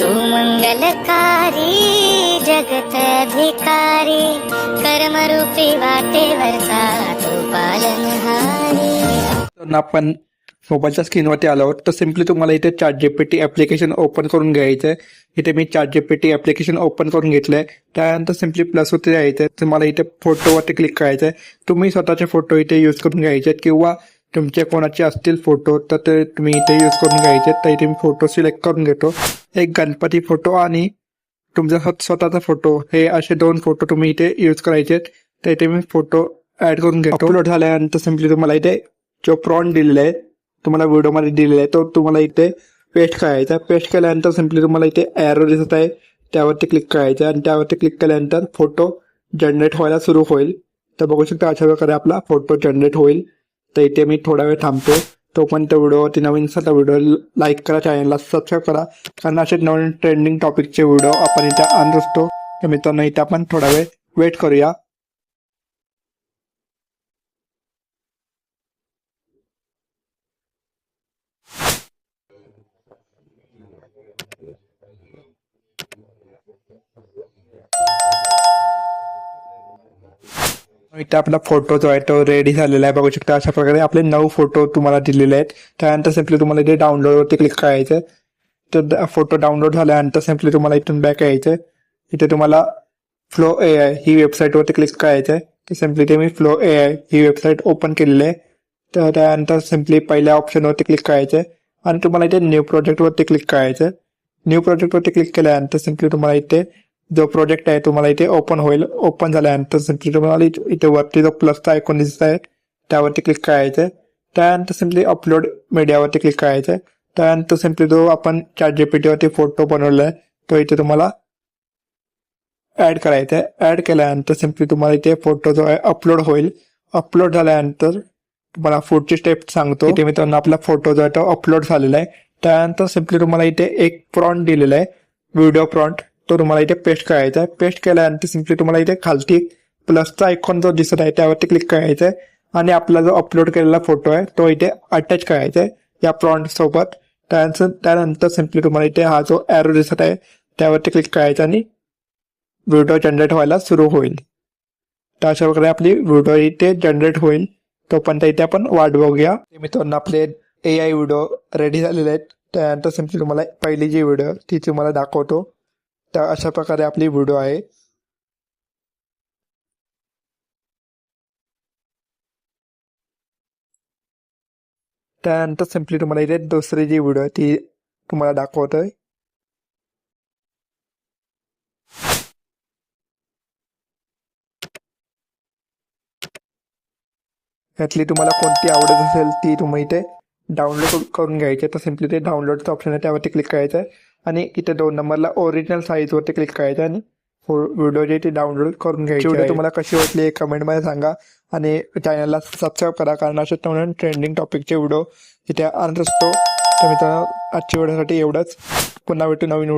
मंगलकारी जगत भिकारी कर्मरूपी वाटेवरचा तो पालनहारी। तर आपण मोबाईलच्या स्क्रीनवरती आलो तर सिम्पली तुम्हाला इथे ChatGPT ॲप्लिकेशन ओपन करून घ्यायचं आहे। इथे मी ChatGPT ॲप्लिकेशन ओपन करून घेतलंय। त्यानंतर सिम्पली प्लसवरती जायचं आहे। तुम्हाला इथे फोटोवरती क्लिक करायचं आहे। तुम्ही स्वतःचे फोटो इथे यूज करून घ्यायचे आहेत किंवा तुमचे कोणाचे असतील फोटो तर ते तुम्ही इथे यूज करून घ्यायचे। तर इथे मी फोटो सिलेक्ट करून घेतो, एक गणपती फोटो आणि तुमचा स्वतःचा फोटो, हे असे 2 फोटो तुम्ही इथे यूज करायचे आहेत। तर इथे मी फोटो ऍड करून घेतो। अपलोड झाल्यानंतर सिम्पली तुम्हाला इथे जो प्रॉम्प्ट दिलेला आहे तुम्हाला व्हिडिओमध्ये दिलेला आहे तो तुम्हाला इथे पेस्ट करायचा। पेस्ट केल्यानंतर सिम्पली तुम्हाला इथे एरो दिसत आहे त्यावरती क्लिक करायचं आणि त्यावरती क्लिक केल्यानंतर फोटो जनरेट व्हायला सुरू होईल। तर बघू शकता अशा प्रकारे आपला फोटो जनरेट होईल। तर इथे मी थोडा वेळ थांबतो, तोपर्यंत व्हिडिओवरती नवीन असेल व्हिडिओ लाईक करा, चॅनलला सबस्क्राईब करा, कारण असे नवीन ट्रेंडिंग टॉपिकचे व्हिडिओ आपण इथे आणत असतो। तर मित्रांनो इथे आपण थोडा वेळ वेट करूया। इथे आपला फोटो जो आहे तो रेडी झालेला आहे। बघू शकता अशा प्रकारे आपले 9 फोटो तुम्हाला दिलेले आहेत। त्यानंतर सिम्पली तुम्हाला इथे डाउनलोडवरती क्लिक करायचं। तर फोटो डाउनलोड झाल्यानंतर सिम्पली तुम्हाला इथून बॅक यायचं। इथे तुम्हाला फ्लो AI ही वेबसाईटवरती क्लिक करायचं आहे। तर सिम्पली इथे मी फ्लो AI ही वेबसाईट ओपन केलेली आहे। तर त्यानंतर सिम्पली पहिल्या ऑप्शनवरती क्लिक करायचं आणि तुम्हाला इथे न्यू प्रोजेक्टवरती क्लिक करायचं। न्यू प्रोजेक्टवरती क्लिक केल्यानंतर सिम्पली तुम्हाला इथे जो प्रोजेक्ट आहे तुम्हाला इथे ओपन होईल। ओपन झाल्यानंतर सिम्पली तुम्हाला इथे वरती जो प्लसचा आयकॉन दिसत आहे त्यावरती क्लिक करायचं। त्यानंतर सिम्पली अपलोड मीडियावरती क्लिक करायचं। त्यानंतर सिम्पली जो आपण ChatGPT वरती फोटो बनवला आहे तो इथे तुम्हाला ऍड करायचा आहे। ऍड केल्यानंतर सिम्पली तुम्हाला इथे फोटो जो आहे अपलोड होईल। अपलोड झाल्यानंतर तुम्हाला पुढची स्टेप सांगतो। इथे मित्रांनो आपला फोटो जो आहे तो अपलोड झालेला आहे। त्यानंतर सिम्पली तुम्हाला इथे एक प्रॉम्प्ट दिलेला आहे, व्हिडिओ प्रॉम्प्ट, तो तुम्हाला इथे पेस्ट करायचा आहे। पेस्ट केल्यानंतर सिम्पली तुम्हाला इथे खालती प्लसचा आयकॉन जो दिसत आहे त्यावरती क्लिक करायचं आहे आणि आपला जो अपलोड केलेला फोटो आहे तो इथे अटॅच करायचा आहे या प्रॉम्प्ट सोबत। त्यानंतर सिम्पली तुम्हाला इथे हा जो एरो दिसत आहे त्यावरती क्लिक करायचा आणि व्हिडिओ जनरेट व्हायला सुरू होईल। तर अशा प्रकारे आपली व्हिडिओ इथे जनरेट होईल, तोपर्यंत इथे आपण वाट बघूया। मित्रांनो आपले AI व्हिडिओ रेडी झालेले आहेत। त्यानंतर सिम्पली तुम्हाला पहिली जी व्हिडिओ ती तुम्हाला दाखवतो। तर अशा प्रकारे आपली व्हिडिओ आहे। त्यानंतर सिम्पली तुम्हाला इथे दुसरी जी व्हिडिओ आहे ती तुम्हाला दाखवतोय। यातली तुम्हाला कोणती आवडत असेल ती तुम्ही इथे डाउनलोड करून घ्यायची। तर सिम्पली ते डाउनलोडचं ऑप्शन आहे त्यावरती क्लिक करायचं आहे आणि इथे 2 नंबरला ओरिजिनल साईजवरती क्लिक करायचं आणि व्हिडिओ जी ती डाउनलोड करून घ्यायची। व्हिडिओ तुम्हाला कशी वाटली कमेंटमध्ये सांगा आणि चॅनलला सबस्क्राईब करा, कारण असे नवीन ट्रेंडिंग टॉपिकचे व्हिडिओ इथे आणत असतो। तर मित्रांनो आजच्या व्हिडिओसाठी एवढंच, पुन्हा भेटू नवीन